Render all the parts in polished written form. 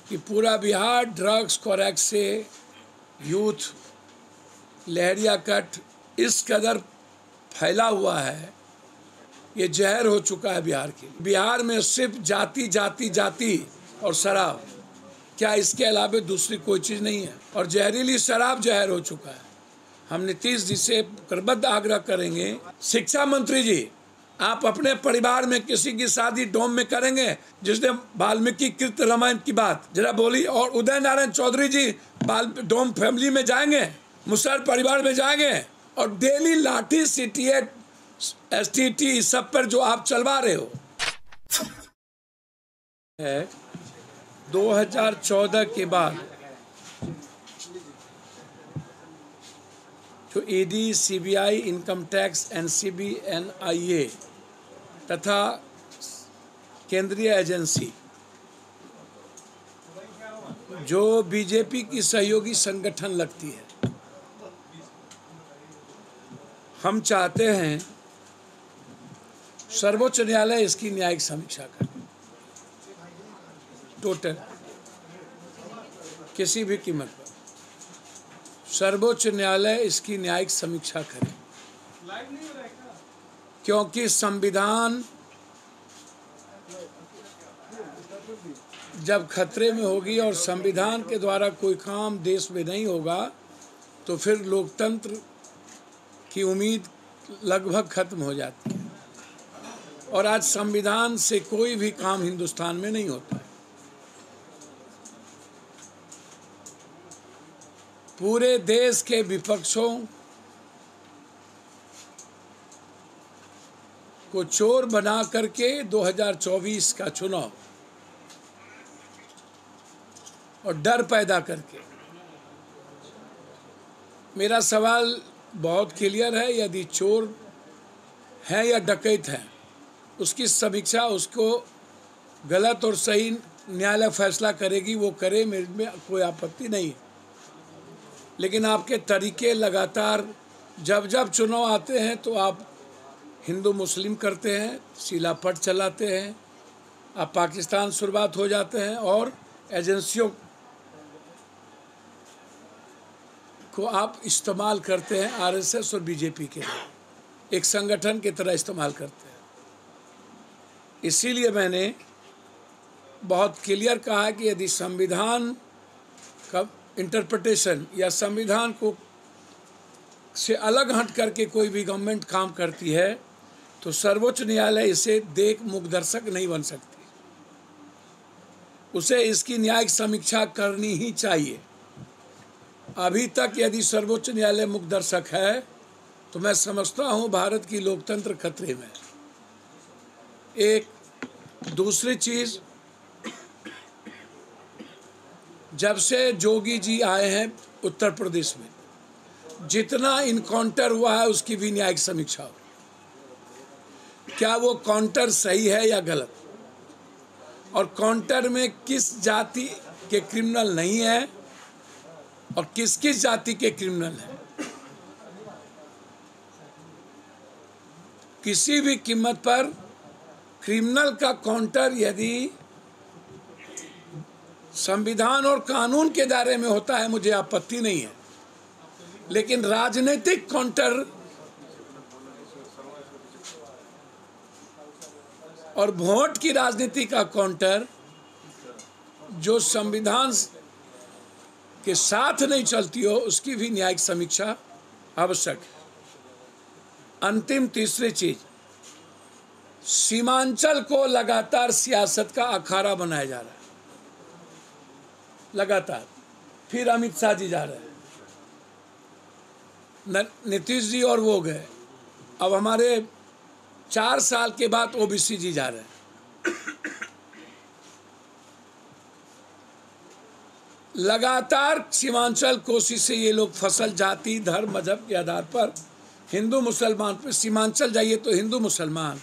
कि पूरा Bihar drugs correct से यूथ लहरिया कट इस कदर फैला हुआ है, ये जहर हो चुका है बिहार के। बिहार में सिर्फ जाति जाति जाति और शराब, क्या इसके अलावा दूसरी कोई चीज़ नहीं है। और जहरीली शराब जहर हो चुका है। हम नीतीश जी से करबद्ध आग्रह करेंगे, शिक्षा मंत्री जी, आप अपने परिवार में किसी की शादी डोम में करेंगे जिसने वाल्मीकि कृत रामायण की बात जरा बोली, और उदय नारायण चौधरी जी डोम फैमिली में जाएंगे, मुसहर परिवार में जाएंगे, और डेली लाठी सीटीएट एसटीटी सब पर जो आप चलवा रहे हो है। 2014 के बाद जो ED, CBI, income tax, NCB, NIA तथा केंद्रीय एजेंसी जो बीजेपी की सहयोगी संगठन लगती है, हम चाहते हैं सर्वोच्च न्यायालय इसकी न्यायिक समीक्षा करे, टोटल किसी भी कीमत पर सर्वोच्च न्यायालय इसकी न्यायिक समीक्षा करे, क्योंकि संविधान जब खतरे में होगी और संविधान के द्वारा कोई काम देश में नहीं होगा तो फिर लोकतंत्र की उम्मीद लगभग खत्म हो जाती है। और आज संविधान से कोई भी काम हिंदुस्तान में नहीं होता है। पूरे देश के विपक्षों को चोर बना करके 2024 का चुनाव और डर पैदा करके, मेरा सवाल बहुत क्लियर है, यदि चोर है या डकैत है उसकी समीक्षा, उसको गलत और सही न्यायालय फैसला करेगी, वो करे, मेरे में कोई आपत्ति नहीं है। लेकिन आपके तरीके लगातार जब जब चुनाव आते हैं तो आप हिंदू मुस्लिम करते हैं, शिलापट चलाते हैं, आप पाकिस्तान शुरुआत हो जाते हैं और एजेंसियों को आप इस्तेमाल करते हैं, आरएसएस और बीजेपी के लिए एक संगठन की तरह इस्तेमाल करते हैं। इसीलिए मैंने बहुत क्लियर कहा है कि यदि संविधान का इंटरप्रिटेशन या संविधान को से अलग हट करके कोई भी गवर्नमेंट काम करती है तो सर्वोच्च न्यायालय इसे देख मुखदर्शक नहीं बन सकती, उसे इसकी न्यायिक समीक्षा करनी ही चाहिए। अभी तक यदि सर्वोच्च न्यायालय मुखदर्शक है तो मैं समझता हूँ भारत की लोकतंत्र खतरे में। एक दूसरी चीज़, जब से जोगी जी आए हैं उत्तर प्रदेश में जितना इनकाउंटर हुआ है उसकी भी न्यायिक समीक्षा हो। क्या वो काउंटर सही है या गलत, और काउंटर में किस जाति के क्रिमिनल नहीं है और किस किस जाति के क्रिमिनल हैं। किसी भी कीमत पर क्रिमिनल का काउंटर यदि संविधान और कानून के दायरे में होता है मुझे आपत्ति नहीं है, लेकिन राजनीतिक काउंटर और वोट की राजनीति का काउंटर जो संविधान के साथ नहीं चलती हो उसकी भी न्यायिक समीक्षा आवश्यक है। अंतिम तीसरी चीज, सीमांचल को लगातार सियासत का अखाड़ा बनाया जा रहा है, लगातार। फिर अमित शाह जी जा रहे हैं, नीतीश जी और वो गए, अब हमारे 4 साल के बाद ओबीसी जी जा रहे हैं। लगातार सीमांचल कोशिश से ये लोग फसल, जाति, धर्म, मजहब के आधार पर हिंदू मुसलमान पर, सीमांचल जाइए तो हिंदू मुसलमान,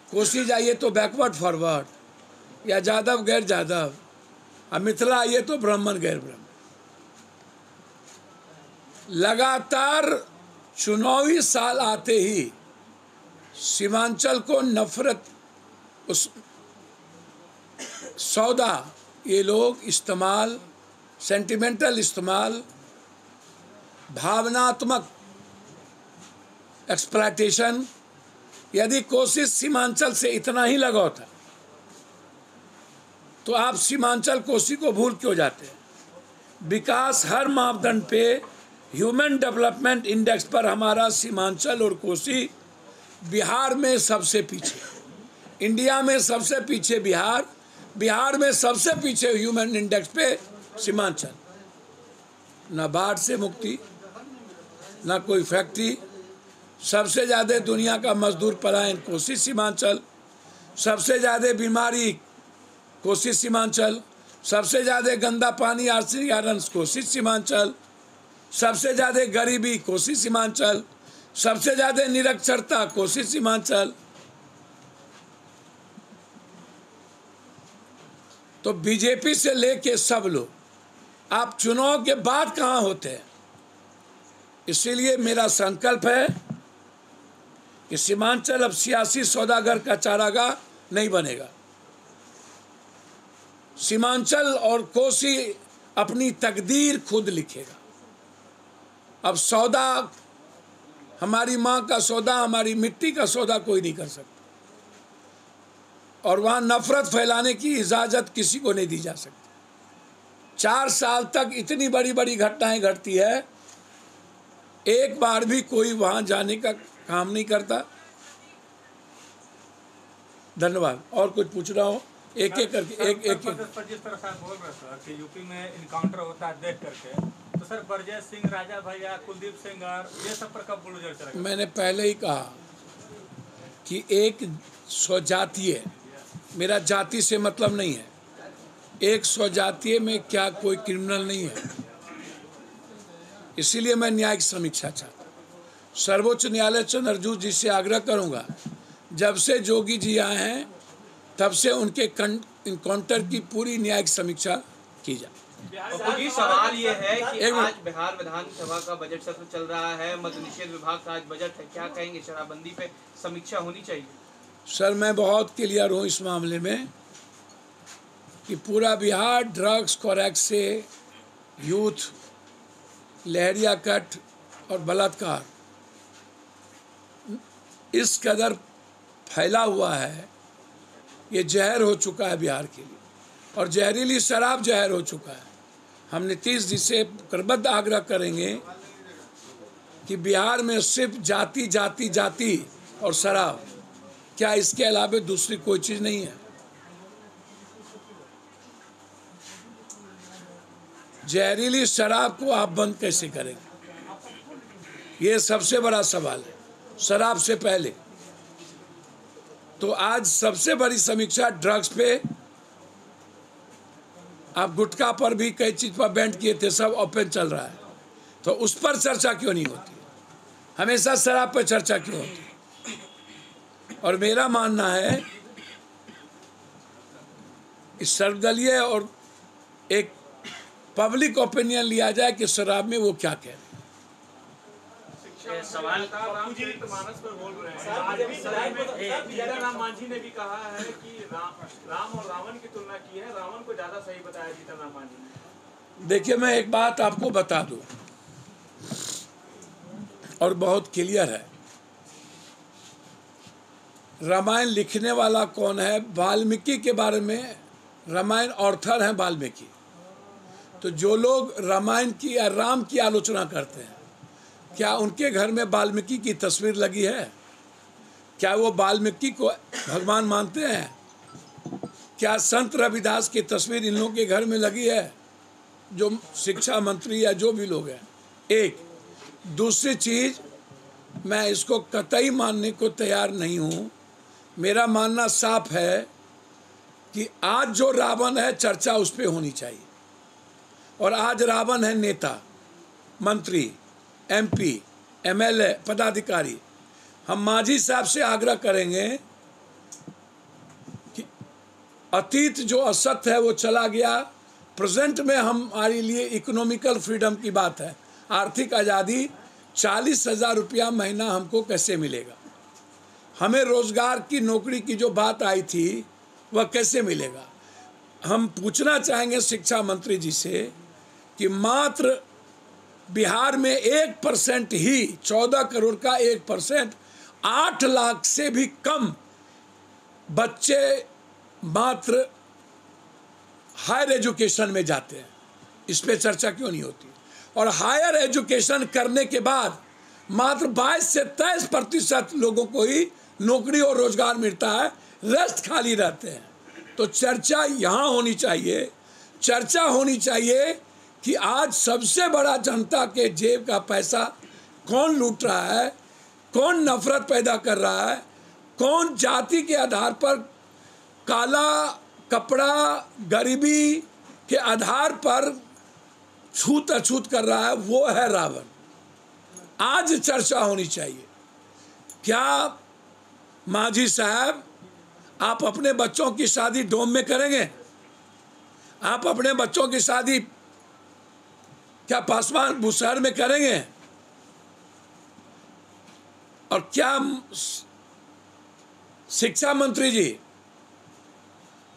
कोसी जाइए तो बैकवर्ड फॉरवर्ड, या जादव गैर जादव, और मिथिला आइए तो ब्राह्मण गैर ब्राह्मण। लगातार चुनावी साल आते ही सीमांचल को नफरत, उस सौदा ये लोग इस्तेमाल, सेंटिमेंटल इस्तेमाल, भावनात्मक एक्सप्लॉयटेशन, यदि कोशिश सीमांचल से इतना ही लगा होता तो आप सीमांचल कोसी को भूल क्यों जाते हैं? विकास हर मापदंड पे, ह्यूमन डेवलपमेंट इंडेक्स पर हमारा सीमांचल और कोसी बिहार में सबसे पीछे, इंडिया में सबसे पीछे बिहार, बिहार में सबसे पीछे ह्यूमन इंडेक्स पे सीमांचल। न बाढ़ से मुक्ति, न कोई फैक्ट्री, सबसे ज़्यादा दुनिया का मजदूर पलायन कोसी सीमांचल, सबसे ज़्यादा बीमारी कोसी सीमांचल, सबसे ज़्यादा गंदा पानी आर्सेनिक आयरन कोसी सीमांचल, सबसे ज़्यादा गरीबी कोसी सीमांचल, सबसे ज़्यादा निरक्षरता कोसी सीमांचल। तो बीजेपी से लेके सब लोग आप चुनाव के बाद कहाँ होते हैं? इसीलिए मेरा संकल्प है कि सीमांचल अब सियासी सौदागर का चारागाह नहीं बनेगा। सीमांचल और कोसी अपनी तकदीर खुद लिखेगा। अब सौदा, हमारी माँ का सौदा, हमारी मिट्टी का सौदा कोई नहीं कर सकता, और वहाँ नफरत फैलाने की इजाज़त किसी को नहीं दी जा सकती। 4 साल तक इतनी बड़ी बड़ी घटनाएं घटती है, एक बार भी कोई वहाँ जाने का काम नहीं करता। धन्यवाद। और कुछ पूछना हो एक एक करके एक एक पर जिस तरह से आप बोल रहे सर कि यूपी में इनकाउंटर होता है देख करके, तो सर ब्रजेश सिंह, राजा भैया, कुलदीप सेंगर, ये सब पर कब बुलडोजर चलेगा? मैंने पहले ही कहा कि एक स्वजातीय, मेरा जाति से मतलब नहीं है, एक स्वजातीय में क्या कोई क्रिमिनल नहीं है। इसीलिए मैं न्यायिक समीक्षा चाहता हूँ। सर्वोच्च न्यायालय चंद्रचूड़ जी से आग्रह करूँगा, जब से जोगी जी आए हैं तब से उनके इनकाउंटर की पूरी न्यायिक समीक्षा की जाए। सवाल ये है कि आज बिहार विधानसभा का बजट सत्र चल रहा है, मद्य निषेध विभाग का आज बजट है, क्या कहेंगे? शराबबंदी पे समीक्षा होनी चाहिए? सर, मैं बहुत क्लियर हूँ इस मामले में कि पूरा बिहार ड्रग्स क्रैक से, यूथ, लहरिया कट और बलात्कार इस कदर फैला हुआ है, ये जहर हो चुका है बिहार के लिए, और जहरीली शराब जहर हो चुका है। हम नीतीश जी से प्रबद्ध आग्रह करेंगे कि बिहार में सिर्फ जाति जाति जाति और शराब, क्या इसके अलावा दूसरी कोई चीज़ नहीं है? जहरीली शराब को आप बंद कैसे करेंगे? ये सबसे बड़ा सवाल है, शराब से पहले। तो आज सबसे बड़ी समीक्षा ड्रग्स पे, आप गुटखा पर भी कई चीज़ पर बैन किए थे, सब ओपन चल रहा है, तो उस पर चर्चा क्यों नहीं होती? हमेशा शराब पर चर्चा क्यों होती? और मेरा मानना है कि सर्वदलीय और एक पब्लिक ओपिनियन लिया जाए कि शराब में वो क्या कह रहे हैं। सवाल मानस पर बोल रहे हैं, राम मांझी ने भी कहा है कि राम और रावण की तुलना की है, रावण को ज्यादा सही बताया जीतन राम मांझी ने। देखिए, मैं एक बात आपको बता दूं और बहुत क्लियर है, रामायण लिखने वाला कौन है? वाल्मीकि के बारे में रामायण ऑथर हैं वाल्मीकि। तो जो लोग रामायण की या राम की आलोचना करते हैं, क्या उनके घर में वाल्मीकि की तस्वीर लगी है? क्या वो वाल्मीकि को भगवान मानते हैं? क्या संत रविदास की तस्वीर इन लोगों के घर में लगी है, जो शिक्षा मंत्री या जो भी लोग हैं? एक दूसरी चीज़, मैं इसको कतई मानने को तैयार नहीं हूँ। मेरा मानना साफ है कि आज जो रावण है, चर्चा उस पर होनी चाहिए, और आज रावण है नेता, मंत्री, एमपी, एमएलए, पदाधिकारी। हम मांझी साहब से आग्रह करेंगे कि अतीत जो असत्य है वो चला गया, प्रेजेंट में हमारे लिए इकोनॉमिकल फ्रीडम की बात है, आर्थिक आज़ादी। 40,000 रुपया महीना हमको कैसे मिलेगा? हमें रोज़गार की, नौकरी की जो बात आई थी वह कैसे मिलेगा? हम पूछना चाहेंगे शिक्षा मंत्री जी से कि मात्र बिहार में 1% ही 14 करोड़ का 1% 8 लाख से भी कम बच्चे मात्र हायर एजुकेशन में जाते हैं। इस पे चर्चा क्यों नहीं होती? और हायर एजुकेशन करने के बाद मात्र 22 से 23% लोगों को ही नौकरी और रोजगार मिलता है, रेस्ट खाली रहते हैं। तो चर्चा यहाँ होनी चाहिए, चर्चा होनी चाहिए कि आज सबसे बड़ा जनता के जेब का पैसा कौन लूट रहा है, कौन नफरत पैदा कर रहा है, कौन जाति के आधार पर काला कपड़ा गरीबी के आधार पर छूत अछूत कर रहा है, वो है रावण। आज चर्चा होनी चाहिए। क्या मांझी साहब आप अपने बच्चों की शादी डोम में करेंगे? आप अपने बच्चों की शादी क्या पासवान बुशहर में करेंगे? और क्या शिक्षा मंत्री जी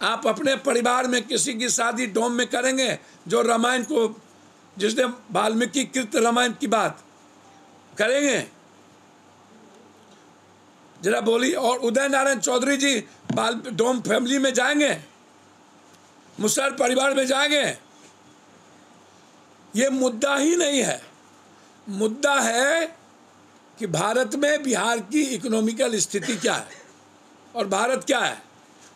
आप अपने परिवार में किसी की शादी डोम में करेंगे जो रामायण को, जिसने वाल्मीकि कृत रामायण की बात करेंगे? जरा बोली। और उदय नारायण चौधरी जी डोम फैमिली में जाएंगे, मुसहर परिवार में जाएंगे? ये मुद्दा ही नहीं है। मुद्दा है कि भारत में बिहार की इकोनॉमिकल स्थिति क्या है और भारत क्या है,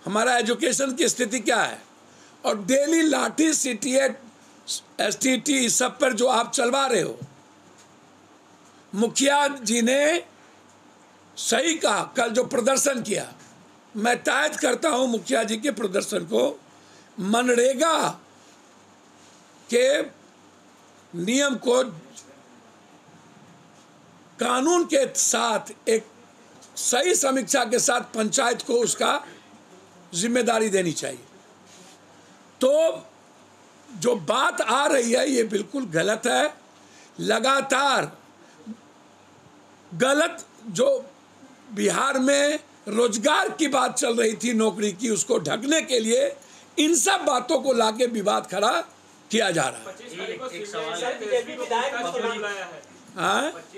हमारा एजुकेशन की स्थिति क्या है। और डेली लाठी सीटीएट एसटीटी सब पर जो आप चलवा रहे हो, मुखिया जी ने सही कहा कल जो प्रदर्शन किया, मैं तायद करता हूं मुखिया जी के प्रदर्शन को। मनरेगा के नियम को कानून के साथ एक सही समीक्षा के साथ पंचायत को उसका जिम्मेदारी देनी चाहिए। तो जो बात आ रही है ये बिल्कुल गलत है। लगातार गलत जो बिहार में रोजगार की बात चल रही थी, नौकरी की, उसको ढकने के लिए इन सब बातों को लाके विवाद खड़ा किया जा रहा है। 25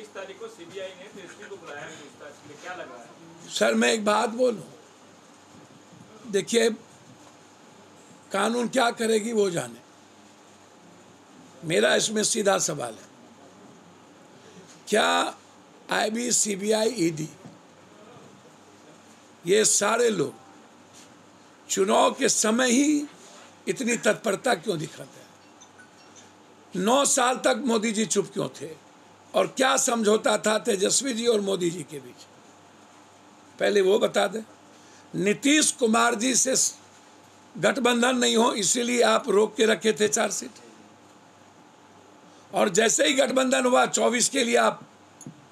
तारीख को सीबीआई ने एसपी को बुलाया है, क्या लग रहा है? सर मैं एक बात बोलूं, देखिए कानून क्या करेगी वो जाने, मेरा इसमें सीधा सवाल है, क्या आईबी सीबीआई ईडी ये सारे लोग चुनाव के समय ही इतनी तत्परता क्यों दिखाते हैं? 9 साल तक मोदी जी चुप क्यों थे? और क्या समझौता था तेजस्वी जी और मोदी जी के बीच? पहले वो बता दें। नीतीश कुमार जी से गठबंधन नहीं हो इसीलिए आप रोक के रखे थे 4 सीट, और जैसे ही गठबंधन हुआ 24 के लिए आप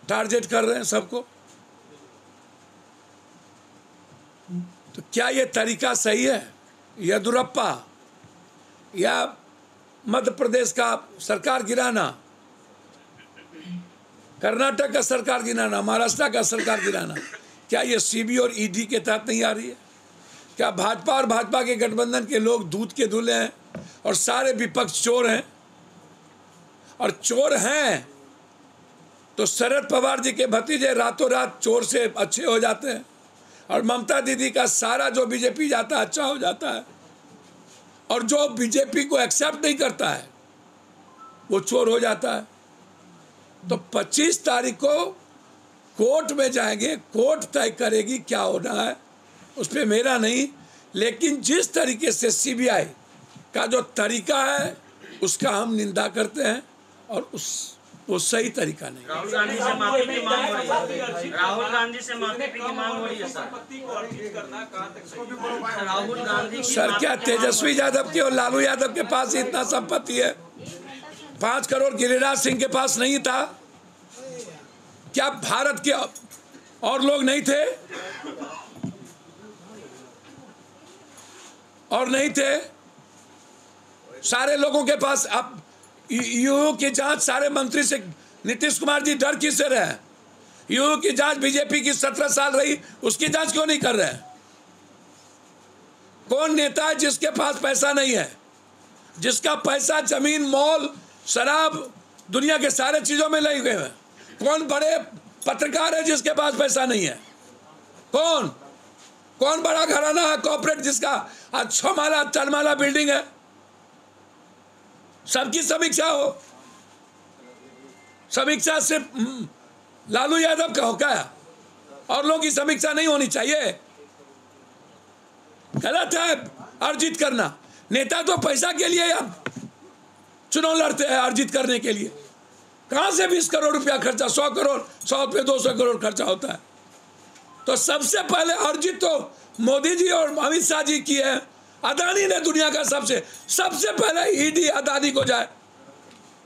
टारगेट कर रहे हैं सबको। तो क्या ये तरीका सही है? येदियुरप्पा या मध्य प्रदेश का सरकार गिराना, कर्नाटक का सरकार गिराना, महाराष्ट्र का सरकार गिराना, क्या ये सीबी और ईडी के तहत नहीं आ रही है? क्या भाजपा और भाजपा के गठबंधन के लोग दूध के धुले हैं और सारे विपक्ष चोर हैं? और चोर हैं तो शरद पवार जी के भतीजे रातों रात चोर से अच्छे हो जाते हैं, और ममता दीदी का सारा जो बीजेपी जाता है अच्छा हो जाता है, और जो बीजेपी को एक्सेप्ट नहीं करता है वो चोर हो जाता है। तो 25 तारीख को कोर्ट में जाएंगे, कोर्ट तय करेगी क्या होना है, उस पर मेरा नहीं। लेकिन जिस तरीके से सीबीआई का जो तरीका है उसका हम निंदा करते हैं, और वो सही तरीका नहीं। राहुल गांधी से माफी की मांग हो रही है। राहुल गांधी से माफी की मांग हो रही है सर। राहुल गांधी सर क्या तेजस्वी यादव के और लालू यादव के पास इतना संपत्ति है? 5 करोड़ गिरिराज सिंह के पास नहीं था? क्या भारत के और लोग नहीं थे? और नहीं थे? सारे लोगों के पास। अब यूयू की जांच सारे मंत्री से नीतीश कुमार जी डर किससे रहे? यूयू की जांच बीजेपी की 17 साल रही, उसकी जांच क्यों नहीं कर रहे? कौन नेता है जिसके पास पैसा नहीं है? जिसका पैसा जमीन, मॉल, शराब, दुनिया के सारे चीजों में लगे हुए हैं। कौन बड़े पत्रकार है जिसके पास पैसा नहीं है? कौन बड़ा घराना है कॉर्पोरेट जिसका आज 6 माला 4 माला बिल्डिंग है? सबकी समीक्षा हो। समीक्षा सिर्फ लालू यादव का हो क्या? और लोगों की समीक्षा नहीं होनी चाहिए? गलत है अर्जित करना। नेता तो पैसा के लिए चुनाव लड़ते हैं, अर्जित करने के लिए। कहां से 20 करोड़ रुपया खर्चा, 100 करोड़, 100 पे 200 करोड़ खर्चा होता है? तो सबसे पहले अर्जित तो मोदी जी और अमित शाह जी की है। अदानी ने दुनिया का सबसे पहले ईडी अदानी को जाए।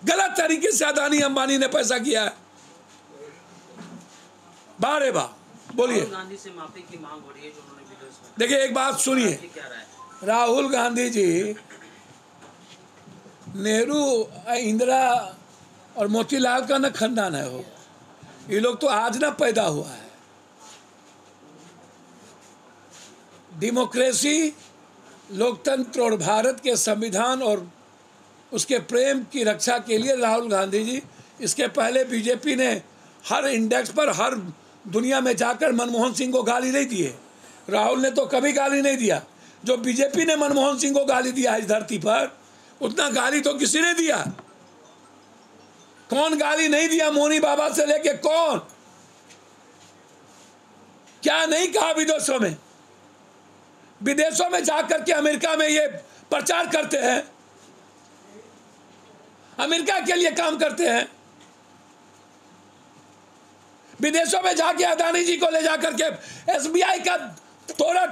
गलत तरीके से अदानी अंबानी ने पैसा किया है। बारे बा बोलिए। गांधी से माफी की मांग हो रही है जो उन्होंने वीडियोस में। देखिए एक बात सुनिए, राहुल गांधी जी नेहरू, इंदिरा और मोतीलाल का न खानदान है वो। ये लोग तो आज ना पैदा हुआ है। डेमोक्रेसी, लोकतंत्र और भारत के संविधान और उसके प्रेम की रक्षा के लिए राहुल गांधी जी, इसके पहले बीजेपी ने हर इंडेक्स पर हर दुनिया में जाकर मनमोहन सिंह को गाली नहीं दिए। राहुल ने तो कभी गाली नहीं दिया। जो बीजेपी ने मनमोहन सिंह को गाली दिया इस धरती पर, उतना गाली तो किसी ने दिया? कौन गाली नहीं दिया? मोनी बाबा से लेके कौन? क्या नहीं कहा विदेशों में? विदेशों में जाकर के अमेरिका में ये प्रचार करते हैं, अमेरिका के लिए काम करते हैं। विदेशों में जाके अदानी जी को ले जाकर के एसबीआई का थोड़ा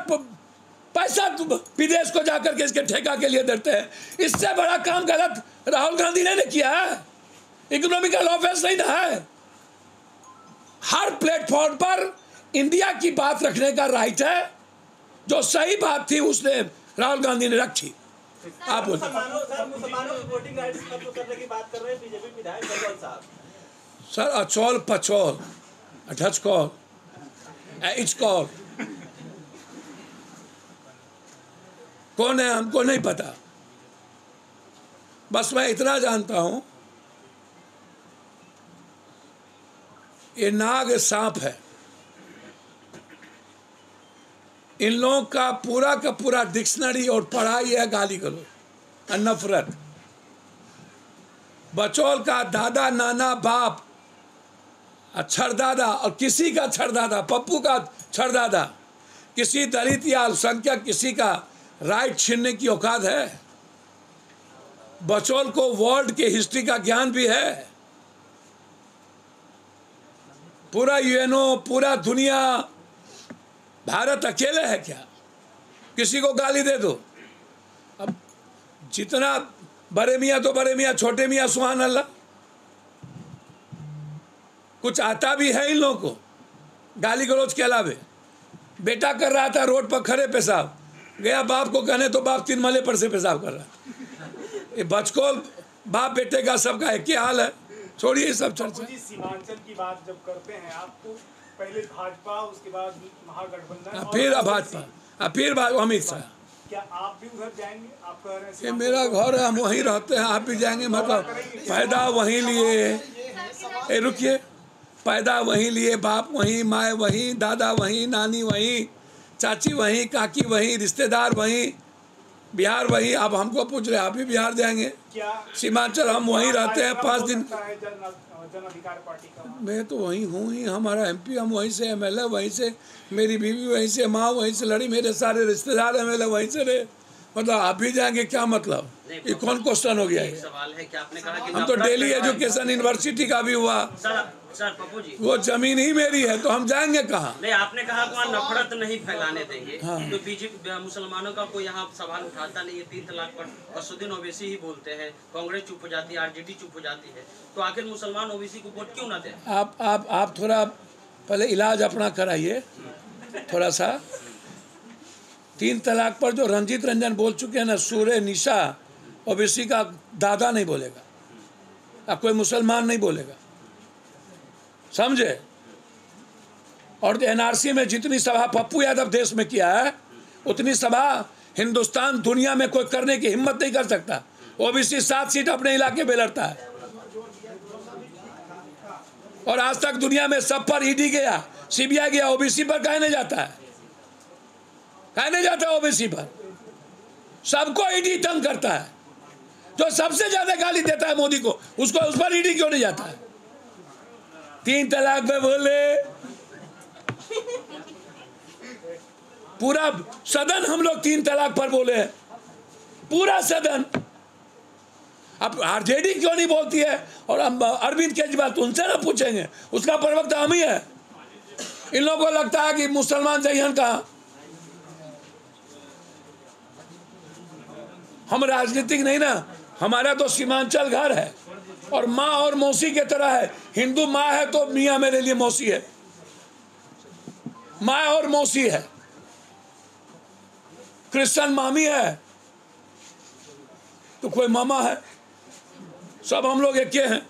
पैसा विदेश को जाकर के इसके ठेका के लिए देते हैं। इससे बड़ा काम गलत राहुल गांधी ने किया है। इकोनॉमिकल ऑफेंस नहीं ना है। हर प्लेटफॉर्म पर इंडिया की बात रखने का राइट है। जो सही बात थी उसने राहुल गांधी ने रखी। आप बोलिए। मुसलमानों की वोटिंग राइट्स खत्म करने की बात कर रहे हैं बीजेपी विधायक बलवंत साहब। सर अचौल पचौल, अठच कौल, इच कौल कौन है हमको नहीं पता। बस मैं इतना जानता हूं, ये नाग सांप है। इन लोगों का पूरा डिक्शनरी और पढ़ाई है गाली गलौज और नफरत। बचौल का दादा, नाना, बाप, छरदादा और किसी का छरदादा, पप्पू का छरदादा, किसी दलित या अल्पसंख्यक किसी का राइट छीनने की औकात है? बचौल को वर्ल्ड के हिस्ट्री का ज्ञान भी है। पूरा यूएनओ, पूरा दुनिया, भारत अकेले है क्या? किसी को गाली दे दो। अब जितना बड़े मियाँ तो बड़े मियाँ, छोटे मियाँ सुभान अल्लाह। कुछ आता भी है इन लोगों को गाली गलौज के अलावे। बेटा कर रहा था रोड पर खड़े पेशाब, गया बाप को कहने तो बाप 3 माले पर से पेशाब कर रहा। ये बचकौल बाप बेटे का सबका एक ही हाल है। छोड़िए ये सब चर्चा। सीमांचल की बात जब करते हैं आप, तो पहले भाजपा, उसके बाद महागठबंधन, फिर भाजपा, फिर अमित शाह। क्या आप भी उधर जाएंगे? आप कह रहे हैं ये मेरा घर है, हम वहीं रहते हैं। आप भी जाएंगे? मतलब पैदा वहीं लिए, रुकिए, पैदा वहीं लिए, बाप वहीं, माए वहीं, दादा वहीं, नानी वहीं, चाची वहीं, काकी वहीं, रिश्तेदार वहीं, बिहार वहीं। अब हमको पूछ रहे आप भी बिहार जाएंगे? सीमांचल हम वहीं रहते हैं 5 दिन। जन अधिकार पार्टी का मैं तो वहीं हूँ ही, हमारा एमपी, हम वहीं से एमएलए, वहीं से मेरी बीवी, वहीं से माँ, वहीं से लड़ी, मेरे सारे रिश्तेदार एमएलए वहीं से रहे। मतलब आप भी जाएंगे क्या? मतलब ये कौन क्वेश्चन हो गया? ये सवाल है कि आपने कहा कि हम तो दिल्ली एजुकेशन यूनिवर्सिटी का भी हुआ। सर पप्पू जी, वो जमीन ही मेरी है, तो हम जाएंगे कहाँ? नहीं, आपने कहा कि वहाँ नफरत नहीं फैलाने देंगे। हाँ। तो बीजेपी मुसलमानों का कोई यहाँ सवाल उठाता नहीं है। 3 तलाक पर असुद्दीन ओवैसी ही बोलते हैं, कांग्रेस चुप हो जाती है, आरजेडी चुप हो जाती है। तो आखिर मुसलमान ओवैसी को वोट क्यों ना दें? आप थोड़ा पहले इलाज अपना कराइए थोड़ा सा। 3 तलाक पर जो रंजीत रंजन बोल चुके हैं ना, सूर्य निशा ओवैसी का दादा नहीं बोलेगा, अब कोई मुसलमान नहीं बोलेगा, समझे? और एनआरसी में जितनी सभा पप्पू यादव देश में किया है, उतनी सभा हिंदुस्तान दुनिया में कोई करने की हिम्मत नहीं कर सकता। ओबीसी 7 सीट अपने इलाके में लड़ता है और आज तक दुनिया में सब पर ईडी गया, सीबीआई गया, ओबीसी पर काहे नहीं जाता है? काहे नहीं जाता ओबीसी पर? सबको ईडी तंग करता है। जो सबसे ज्यादा गाली देता है मोदी को, उसको उस पर ईडी क्यों नहीं जाता है? 3 तलाक पे बोले, पूरा सदन हम लोग 3 तलाक पर बोले हैं, पूरा सदन। अब आरजेडी क्यों नहीं बोलती है? और हम अरविंद केजरीवाल तो उनसे ना पूछेंगे, उसका प्रवक्ता हम ही है। इन लोगों को लगता है कि मुसलमान जहियन कहाँ। हम राजनीतिक नहीं ना, हमारा तो सीमांचल घर है और माँ और मौसी के तरह है। हिंदू माँ है तो मियाँ मेरे लिए मौसी है, माँ और मौसी है। क्रिश्चियन मामी है तो कोई मामा है, सब हम लोग एक हैं।